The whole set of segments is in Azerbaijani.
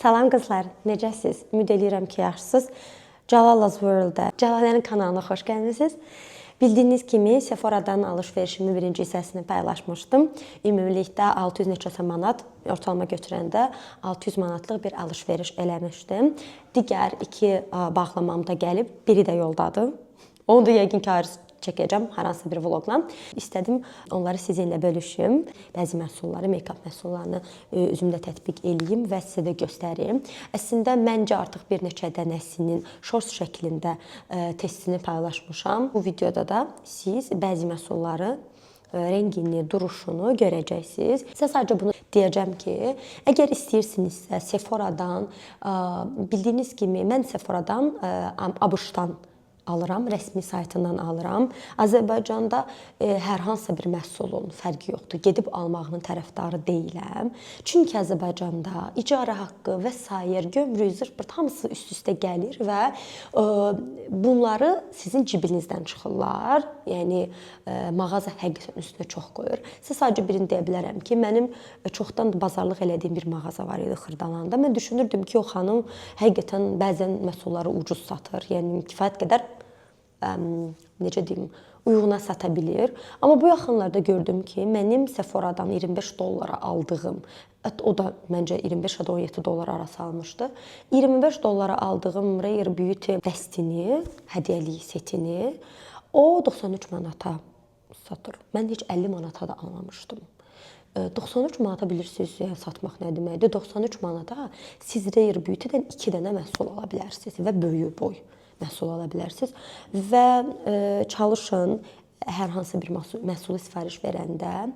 Salam qızlar, necəsiz? Ümid edirəm ki, yaxşısınız. Calalas World-da Cəlalənin kanalına xoş gəlmisiniz. Bildiyiniz kimi Sephora-dan alış-verişimin birinci hissəsini paylaşmışdım. Ümumilikdə 600 neçəsə manat, ortalama götürəndə 600 manatlıq bir alış-veriş eləmişdim. Digər iki bağlamam da gəlib, biri də yoldadır. Onu da yəqin ki, çəkəcəm hər hansı bir vloqla. İstədim onları sizinlə bölüşüm. Bəzi məhsulları, make-up məhsullarını özümdə tətbiq eləyim və sizə də göstərim. Əslində məncə artıq bir neçə dənəsinin shorts şəklində testini paylaşmışam. Bu videoda da siz bəzi məhsulları rəngini, duruşunu görəcəksiniz. Sizə sadəcə bunu deyəcəm ki, əgər istəyirsinizsə Sephora-dan, bildiyiniz kimi mən Sephora-dan ABŞ-dan alıram, rəsmi saytından alıram. Azərbaycanda hər hansı bir məhsulun fərqi yoxdur. Gedib almağının tərəfdarı deyiləm. Çünki Azərbaycanda icara haqqı və sair gömrük, zırt-pırt hamısı üst-üstə gəlir və bunları sizin cibinizdən çıxırlar. Yəni mağaza həqiqətən üstünə çox qoyur. Sizə sadəcə birini deyə bilərəm ki, mənim çoxdan bazarlıq elədiyim bir mağaza var idi Xırdalanda. Mən düşünürdüm ki, o xanım həqiqətən bəzən məhsulları ucuz satır. Yəni kifayət qədər necə deyim, uyğuna sata bilir. Amma bu yaxınlarda gördüm ki, mənim Sephora-dan 25 dollara aldığım, o da məncə 25 ya da 17 dollar arası almışdı. 25 dollara aldığım Rare Beauty dəstini, hədiyyəlik setini o 93 manata satır. Mən heç 50 manata da almamışdım. 93 manata bilirsiniz, yəni satmaq nə deməkdir? 93 manata siz Rare Beauty-dən 2 dənə məhsul ala bilərsiniz və böyük boy məhsul ala bilərsiniz və çalışın hər hansı bir məhsulu sifariş verəndə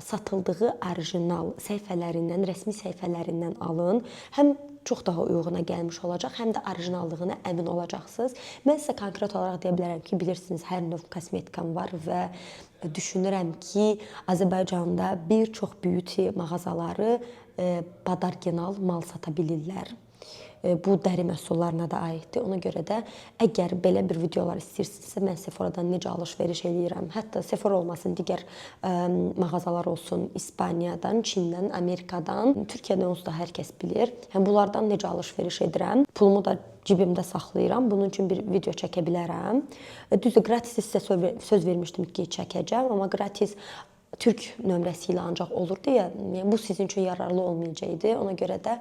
satıldığı orijinal səhifələrindən, rəsmi səhifələrindən alın. Həm çox daha uyğuna gəlmiş olacaq, həm də orijinallığına əmin olacaqsınız. Mən sizə konkret olaraq deyə bilərəm ki, bilirsiniz, hər növ kosmetikam var və düşünürəm ki, Azərbaycanda bir çox beauty mağazaları badarginal mal sata bilirlər. Bu dəri məhsullarına da aiddir. Ona görə də əgər belə bir videolar istəyirsinizsə, mən Sephora-dan necə alış-veriş eləyirəm, hətta Sephora olmasın, digər mağazalar olsun, İspaniyadan, Çindən, Amerikadan, Türkiyədən onsuz da hər kəs bilir. Bunlardan necə alış-veriş edirəm, pulumu da cibimdə saxlayıram. Bunun üçün bir video çəkə bilərəm. Düzdür, gratis sizə söz vermişdim ki, çəkəcəm, amma gratis Türk nömrəsi ilə ancaq olur deyə, bu sizin üçün yararlı olmayacaqdı. Ona görə də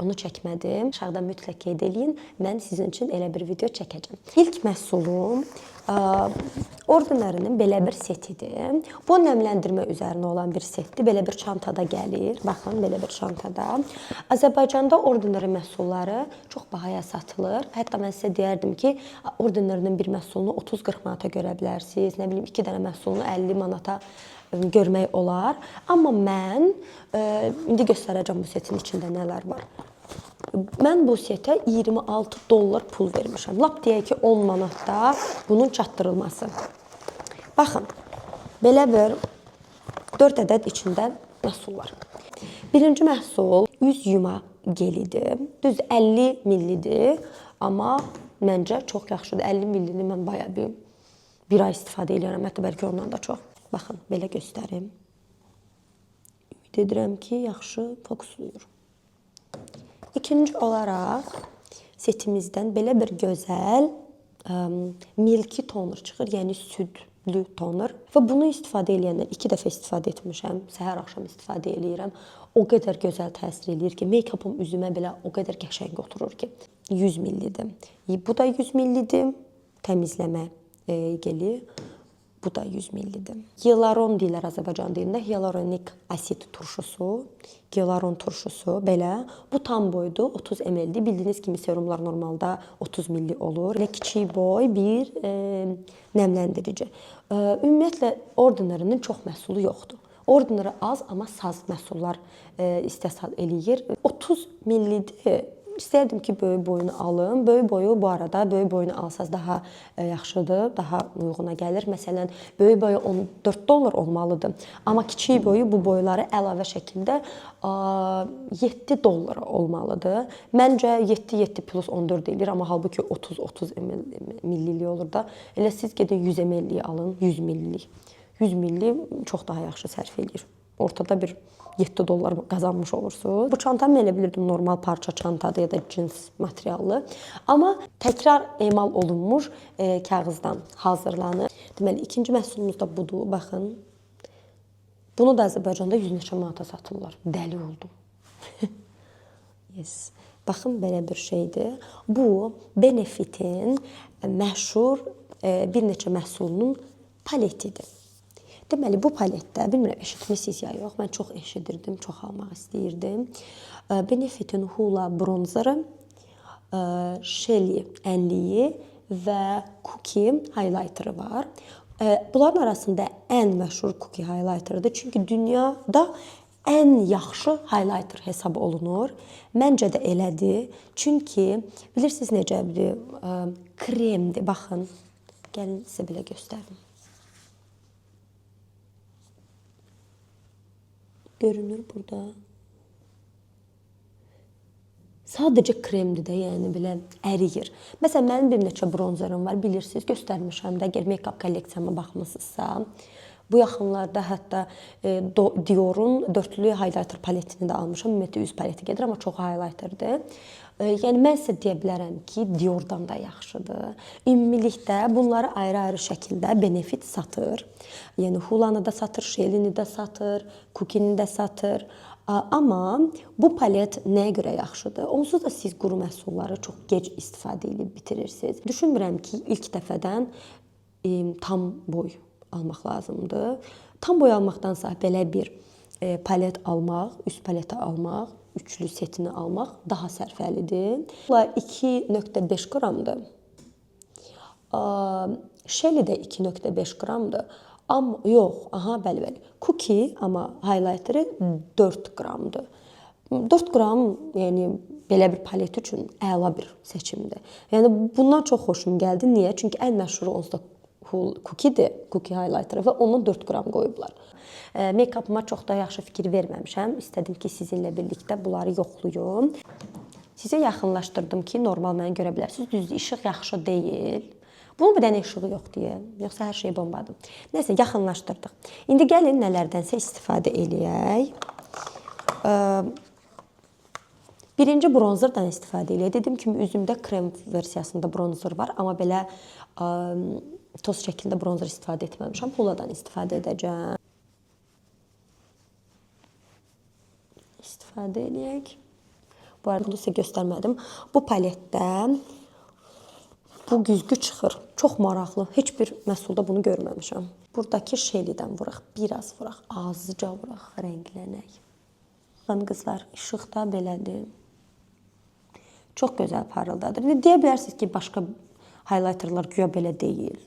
onu çəkmədim. Aşağıdan mütləq qeyd eləyin. Mən sizin üçün elə bir video çəkəcəm. İlk məhsulum Ordinary-nin belə bir setidir. Bu nəmləndirmə üzərinə olan bir setdir. Belə bir çantada gəlir. Baxın, belə bir çantada. Azərbaycanda Ordinary məhsulları çox bahaya satılır. Hətta mən sizə deyərdim ki, Ordinary-nin bir məhsulunu 30-40 manata görə bilərsiniz. Nə bilim, 2 dənə məhsulunu 50 manata görmək olar. Amma mən indi göstərəcəm bu setin içində nələr var. Mən bu setə 26 dollar pul vermişəm. Lap deyək ki, 10 manatda bunun çatdırılması. Baxın, belə bir 4 ədəd içində məhsul var. Birinci məhsul üz yuma gelidir. Düz 50 millidir, amma məncə çox yaxşıdır. 50 millini mən bayağı bir ay istifadə edirəm, hətta bəlkə ondan da çox. Baxın, belə göstərim. Ümid edirəm ki, yaxşı fokusluyur. İkinci olaraq setimizdən belə bir gözəl milky toner çıxır, yəni südlü toner. Və bunu istifadə eləyəndən 2 dəfə istifadə etmişəm, səhər-axşam istifadə eləyirəm. O qədər gözəl təsir eləyir ki, make-upım üzümə belə o qədər qəşəng oturur ki, 100 millidir. Bu da 100 millidir, təmizləmə gəlir. Bu da 100 millidir. Hyaluron deyirlər Azərbaycan dilində. Hyaluronik asid turşusu, hyaluron turşusu belə. Bu tam boydur, 30 ml-dir. Bildiyiniz kimi serumlar normalda 30 ml olur. Elə kiçik boy bir nəmləndirici. Ümumiyyətlə Ordinary-nin çox məhsulu yoxdur. Ordinary az, amma saz məhsullar istehsal eləyir. 30 ml-dir. İstərdim ki, böyük boyunu alım. Böyük boyu bu arada, böyük boyunu alsaz daha yaxşıdır, daha uyğuna gəlir. Məsələn, böyük boyu 14 dollar olmalıdır. Amma kiçik boyu bu boyları əlavə şəkildə 7 dollar olmalıdır. Məncə 7 plus 14 deyilir, amma halbuki 30 millilik olur da. Elə siz gedin 100 millilik alın, 100 millilik. 100 millilik çox daha yaxşı sərf eləyir. Ortada bir $7 qazanmış olursunuz. Bu çantanı elə bilirdim normal parça çantadır ya da cins materiallı. Amma təkrar emal olunmuş kağızdan hazırlanır. Deməli, ikinci məhsulumuz da budur. Baxın. Bunu da Azərbaycanda 100 neçə manata satırlar. Dəli oldum. Yes. Baxın, belə bir şeydir. Bu, Benefit'in məşhur bir neçə məhsulunun paletidir. Deməli, bu paletdə, bilmirəm, eşitmisiniz ya yox, mən çox eşidirdim, çox almaq istəyirdim. Benefit'in Hoola bronzeri, Shelly ənliyi və Cookie highlighteri var. Bunların arasında ən məşhur Cookie highlighterıdır. Çünki dünyada ən yaxşı highlighter hesab olunur. Məncə də elədir. Çünki bilirsiniz necədir? Kremdir. Baxın. Gəlin sizə belə göstərim. Görünür burada. Sadəcə kremdir də, yəni belə əriyir. Məsələn, mənim bir neçə bronzerim var, bilirsiniz, göstərmişəm də, əgər make-up kolleksiyama baxmısınızsa. Bu yaxınlarda hətta Dior'un dörtlü highlighter paletini də almışam. Ümumiyyətlə üz paleti gedir, amma çox highlighterdir. Yəni mən sizə deyə bilərəm ki, Dior'dan da yaxşıdır. Ümumilikdə bunları ayrı-ayrı şəkildə Benefit satır. Yəni Hoolanı da satır, Shelly'ni də satır, Cookie'ni də satır. Amma bu palet nəyə görə yaxşıdır? Onsuz da siz quru məhsulları çox gec istifadə edib bitirirsiniz. Düşünmürəm ki, ilk dəfədən tam boy almaq lazımdır. Tam boy almaqdansa belə bir palet almaq, üst paleti almaq, üçlü setini almaq daha sərfəlidir. Bunlar 2,5 qramdır. Shelly də 2,5 qramdır. Amma yox, bəli. Cookie amma highlighteri 4 qramdır. 4 qram, yəni belə bir palet üçün əla bir seçimdir. Yəni bundan çox xoşum gəldi. Niyə? Çünki ən məşhuru onsuz da Cookie'dir, Cookie highlighteri və ondan 4 qram qoyublar. Make-up'ıma çox da yaxşı fikir verməmişəm. İstədim ki, sizinlə birlikdə bunları yoxluyum. Sizə yaxınlaşdırdım ki, normal məni görə bilərsiniz. Düzdür, işıq yaxşı deyil. Bunun bir dənə işığı yox deyə. Yoxsa hər şey bombadır. Nəsə, yaxınlaşdırdıq. İndi gəlin nələrdənsə istifadə eləyək. Birinci bronzerdan istifadə eləyək. Dediyim kimi üzümdə krem versiyasında bronzer var, amma belə toz şəkildə bronzer istifadə etməmişəm. Hooladan istifadə edəcəm. İstifadə eləyək. Bu arada bunu sizə göstərmədim. Bu paletdə bu güzgü çıxır. Çox maraqlı. Heç bir məhsulda bunu görməmişəm. Buradakı Shelly'dən vuraq, biraz vuraq, azıca vuraq, rənglənək. Baxın qızlar, işıq da belədir. Çox gözəl parıldadır. Deyə bilərsiniz ki, başqa highlighterlar güya belə deyil.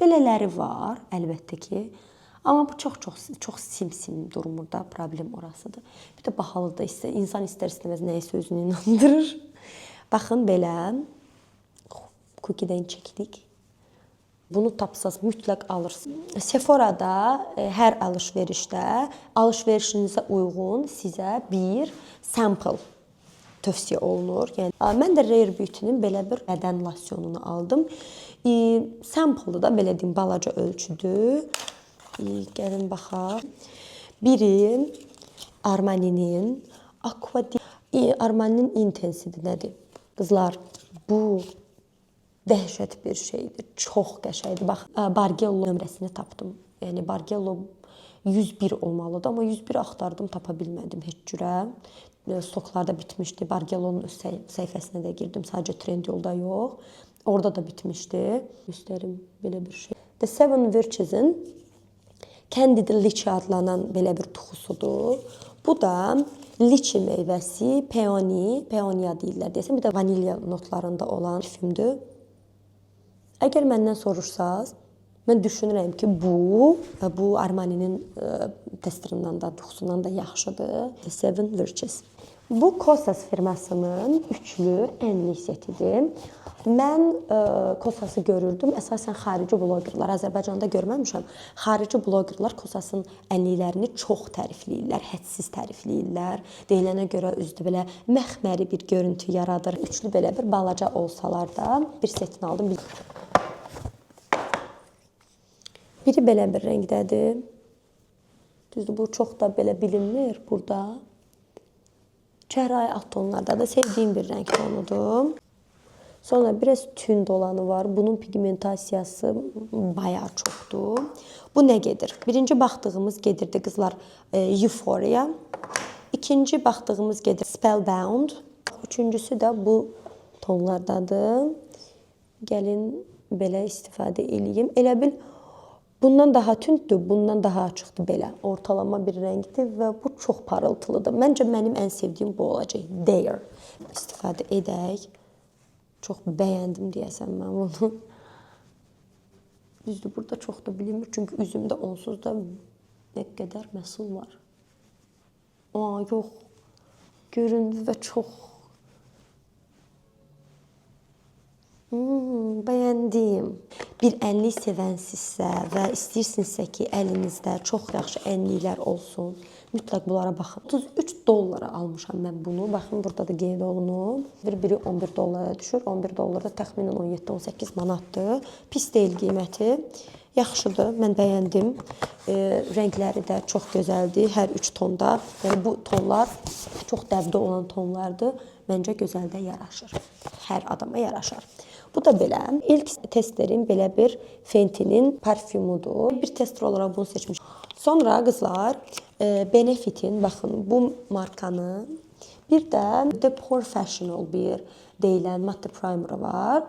Belələri var, əlbəttə ki. Amma bu çox sim-sim durmur da, problem orasıdır. Bir də bahalıdır. İnsan istər-istəməz nəyisə özünü inandırır. Baxın belə. Cookie'dən çəkdik. Bunu tapsaz mütləq alırsınız. Sephora'da hər alış-verişdə alış-verişinizə uyğun sizə bir sample tövsiyə olunur. Yəni mən də Rare Beauty-nin belə bir bədən losyonunu aldım. Sample-ı da belə deyim, balaca ölçüdür. Gəlin baxaq. Biri Armani'nin Aqua Armani'nin Intense'dir nədir? Qızlar, bu dəhşət bir şeydir. Çox qəşəngdir. Bax, Bargello nömrəsini tapdım. Yəni Bargello 101 olmalıdır, amma 101 axtardım, tapa bilmədim heç cürə. Stoklarda bitmişdi. Bargello'nun öz səhifəsinə də girdim. Sadəcə Trendyolda yox. Orada da bitmişdi. Göstərim belə bir şey. The Seven Virtues'in Candied Lychee adlanan belə bir tuxusudur. Bu da liçi meyvəsi, peonia deyirlər deyəsən. Bir də vanilya notlarında olan parfümdür. Əgər məndən soruşsaz, mən düşünürəm ki, bu Armani'nin testerindən da, tuxusundan da yaxşıdır. The Seven Virtues. Bu Kosas firmasının üçlü ənlik setidir. Mən Kosası görürdüm. Əsasən xarici blogerlar, Azərbaycanda görməmişəm. Xarici blogerlar Kosasın ənliklərini çox tərifləyirlər, hədsiz tərifləyirlər. Deyilənə görə üzdə belə məxməri bir görüntü yaradır. Üçlü belə bir balaca olsalar da bir setini aldım. Biri belə bir rəngdədir. Düzdür, bu çox da belə bilinmir burada. Çəhrayı alt tonlarda da sevdiyim bir rəng tonudur. Sonra biraz tünd olanı var. Bunun pigmentasiyası bayağı çoxdur. Bu nə gedir? Birinci baxdığımız gedirdi qızlar Euphoria. İkinci baxdığımız gedir Spellbound. Üçüncüsü də bu tonlardadır. Gəlin belə istifadə eləyim. Elə bil bundan daha tündür, bundan daha açıqdır belə. Ortalama bir rəngdir və bu çox parıltılıdır. Məncə mənim ən sevdiyim bu olacaq. Dare. İstifadə edək. Çox bəyəndim deyəsən mən bunu. Düzdür, burada çox da bilinmir. Çünki üzümdə onsuz da nə qədər məhsul var. Yox. Göründü və çox. Bəyəndim. Bir ənlik sevənsinizsə və istəyirsinizsə ki, əlinizdə çox yaxşı ənliklər olsun, mütləq bunlara baxın. $33 almışam mən bunu. Baxın, burada da qeyd olunub. Biri $11 düşür. $11 da təxminən 17-18 manatdır. Pis deyil qiyməti. Yaxşıdır. Mən bəyəndim. Rəngləri də çox gözəldir. Hər 3 tonda. Yəni bu tonlar çox dəbdə olan tonlardır. Məncə gözəl də yaraşır. Hər adama yaraşar. Bu da belə. İlk testerim belə bir Fenty'nin parfumudur. Bir tester olaraq bunu seçmişəm. Sonra qızlar Benefit'in, baxın, bu markanı, bir də The Professional bir deyilən matte primerı var.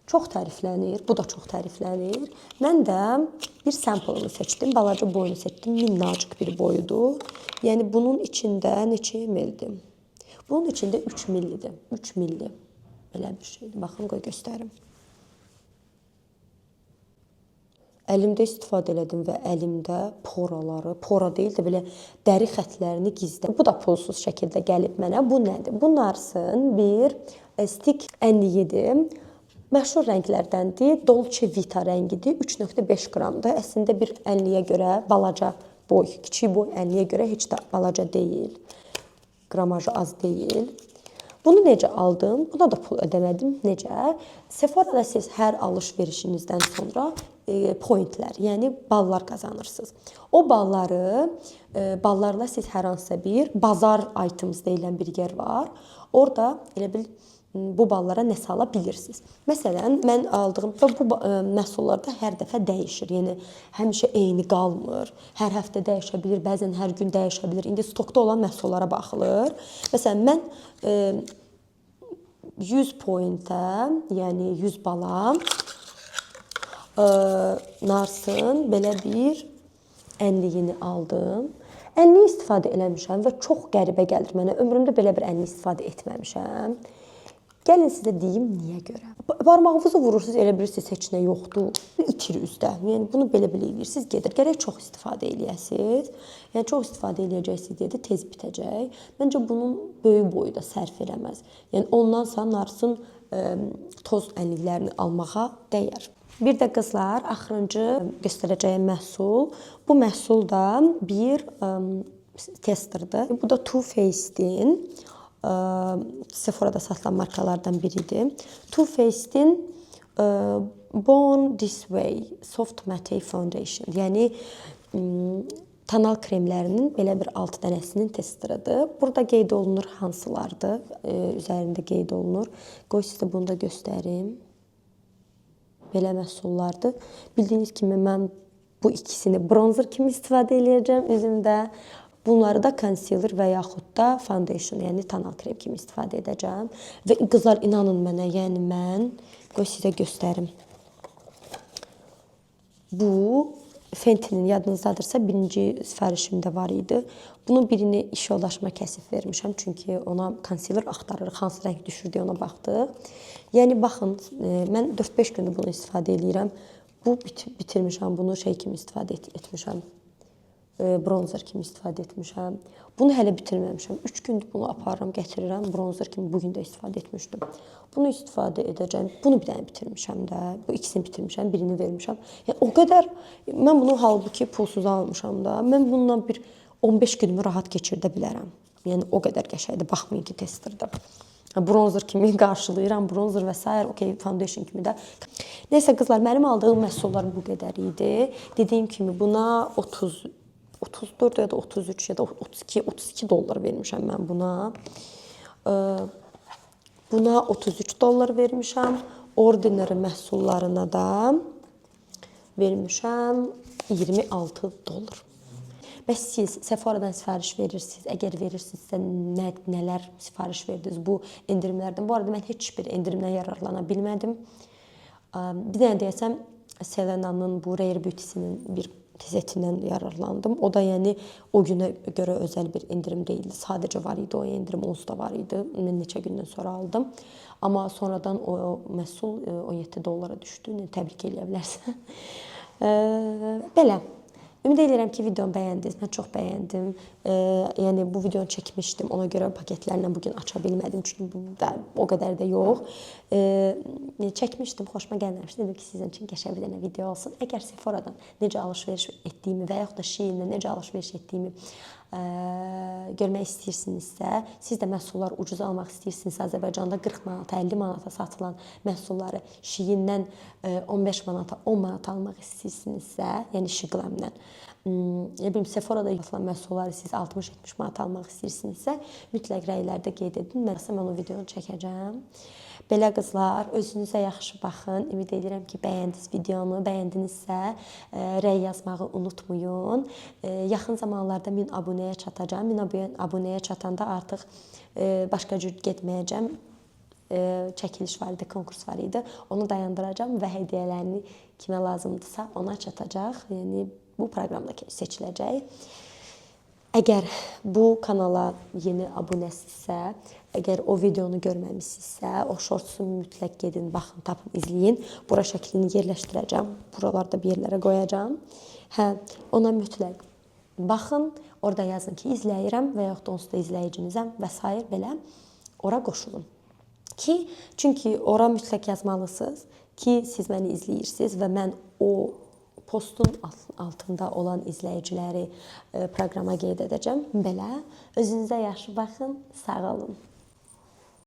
Çox təriflənir. Bu da çox təriflənir. Mən də bir samplını seçdim. Balaca boyunu seçdim. Minnacıq bir boyudur. Yəni bunun içində neçə ml'dir? Bunun içində 3 ml'dir. 3 ml. Belə bir şeydir. Baxın, qoy göstərim. Əlimdə istifadə elədim və əlimdə poraları, pora deyil də belə dəri xətlərini gizlədim. Bu da pulsuz şəkildə gəlib mənə. Bu nədir? Bu Narsın bir stik ənliyidir. Məşhur rənglərdəndir. Dolce Vita rəngidir. 3.5 qramdır. Əslində bir ənliyə görə balaca boy, kiçik boy ənliyə görə heç də balaca deyil. Qramajı az deyil. Bunu necə aldım? Buna da pul ödəmədim. Necə? Sephora'da siz hər alış-verişinizdən sonra pointlər, yəni ballar qazanırsınız. O ballarla siz hər hansısa bir bazar items deyilən bir yer var. Orada elə bil bu ballara nəsə ala bilirsiniz. Məsələn, mən aldığım bu məhsullarda hər dəfə dəyişir. Yəni həmişə eyni qalmır. Hər həftə dəyişə bilər, bəzən hər gün dəyişə bilər. İndi stokda olan məhsullara baxılır. Məsələn, mən 100 pointə, yəni 100 bala Narsın belə bir ənliyini aldım. Ənliyi istifadə eləmişəm və çox qəribə gəlir mənə. Ömrümdə belə bir ənlik istifadə etməmişəm. Gəlin sizə deyim niyə görə. Barmağınızı vurursunuz, elə bilirsiniz heç nə yoxdur. İtir üzdə. Yəni bunu belə-belə edirsiniz, gedir. Gərək çox istifadə eləyəsiniz. Yəni çox istifadə eləyəcəksiniz deyə də tez bitəcək. Məncə bunun böyük boyu da sərf eləməz. Yəni ondansa Narsın toz ənliklərini almağa dəyər. Bir də qızlar, axırıncı göstərəcəyim məhsul. Bu məhsul da bir testerdir. Bu da Too Faced'in Sephora'da satılan markalardan biridir. Too Faced'in Born This Way Soft Matte Foundation. Yəni tonal kremlərinin belə bir 6 dənəsinin testeridir. Burada qeyd olunur hansılardır, üzərində qeyd olunur. Qoy sizə bunu da göstərim. Belə məhsullardır. Bildiyiniz kimi mən bu ikisini bronzer kimi istifadə edəcəm üzümdə. Bunları da concealer və yaxud da foundation, yəni tonal krem kimi istifadə edəcəm. Və qızlar, inanın mənə, yəni mən qoy sizə göstərim. Bu Fenty'nin yadınızdadırsa birinci sifarişimdə var idi. Bunun birini iş yoldaşıma kəsib vermişəm. Çünki ona concealer axtarırıq, hansı rəng düşür deyə ona baxdıq. Yəni baxın, mən 4-5 gündür bunu istifadə edirəm. Bu bitirmişəm, bunu şey kimi istifadə etmişəm. Bronzer kimi istifadə etmişəm. Bunu hələ bitirməmişəm. 3 gündür bunu aparıram, gətirirəm. Bronzer kimi bugün də istifadə etmişdim. Bunu istifadə edəcəm. Bunu bir dənə bitirmişəm də. Bu ikisini bitirmişəm, birini vermişəm. Yəni o qədər mən bunu halbuki pulsuz almışam da. Mən bundan bir 15 günümü rahat keçirdə bilərəm. Yəni o qədər qəşəngdir. Baxmayın ki, testerdə. Bronzer kimi qarşılayıram, bronzer və s. okey, foundation kimi də. Nəysə qızlar, mənim aldığım məhsullar bu qədər idi. Dediyim kimi buna 30 34 ya da 33 ya da 32 dollar vermişəm mən buna. Buna 33 dollar vermişəm. Ordinary məhsullarına da vermişəm 26 dollar. Bəs siz Sephora-dan sifariş verirsiniz. Əgər verirsinizsə nələr sifariş verdiniz bu endirimlərdən? Bu arada mən heç bir endirimdən yararlana bilmədim. Bir dənə deyəsəm Selena'nın bu Rare Beauty-sinin bir setindən yararlandım. O da yəni o günə görə özəl bir endirim deyildi. Sadəcə var idi o endirim, onsuz da var idi. Mən neçə gündən sonra aldım. Amma sonradan o məhsul 17 dollara düşdü. Təbrik eləyə bilərsən. Belə. Ümid edirəm ki, videomu bəyəndiniz. Mən çox bəyəndim. Yəni bu videonu çəkmişdim. Ona görə paketlərlə bu gün aça bilmədim. Çünki bu da o qədər də yox. Çəkmişdim, xoşuma gəlməmişdi. Dedim ki, sizin üçün qəşəng bir dənə video olsun. Əgər Sephora-dan necə alış-veriş etdiyimi və yaxud da Shein-dən necə alış-veriş etdiyimi görmək istəyirsinizsə, siz də məhsullar ucuz almaq istəyirsinizsə, Azərbaycanda 40 manata, 50 manata satılan məhsulları Shein-dən 15 manata, 10 manata almaq istəyirsinizsə, yəni Shiqlamdan, Sephora-da satılan məhsulları siz 60-70 manata almaq istəyirsinizsə, mütləq rəylərdə qeyd edin. Mən o videonu çəkəcəm. Belə qızlar, özünüzə yaxşı baxın. Ümid edirəm ki, bəyəndiniz videonu. Bəyəndinizsə, rəy yazmağı unutmayın. Yaxın zamanlarda 1000 abunəyə çatacağam. 1000 abunəyə çatanda artıq başqa cür getməyəcəm. Çəkiliş var idi, konkurs var idi. Onu dayandıracağam və hədiyyələrini kimə lazımdırsa ona çatacaq. Yəni bu proqramda seçiləcək. Əgər bu kanala yeni abunəsinizsə, əgər o videonu görməmisinizsə, o shortsu mütləq gedin, baxın, tapın, izləyin. Bura şəklini yerləşdirəcəm. Buralarda bir yerlərə qoyacağam. Ona mütləq baxın. Orada yazın ki, izləyirəm və yaxud da onsuz da izləyicimizəm və s. belə ora qoşulun. Çünki ora mütləq yazmalısınız ki, siz məni izləyirsiniz və mən o postun altında olan izləyiciləri proqrama qeyd edəcəm. Belə, özünüzə yaxşı baxın, sağ olun.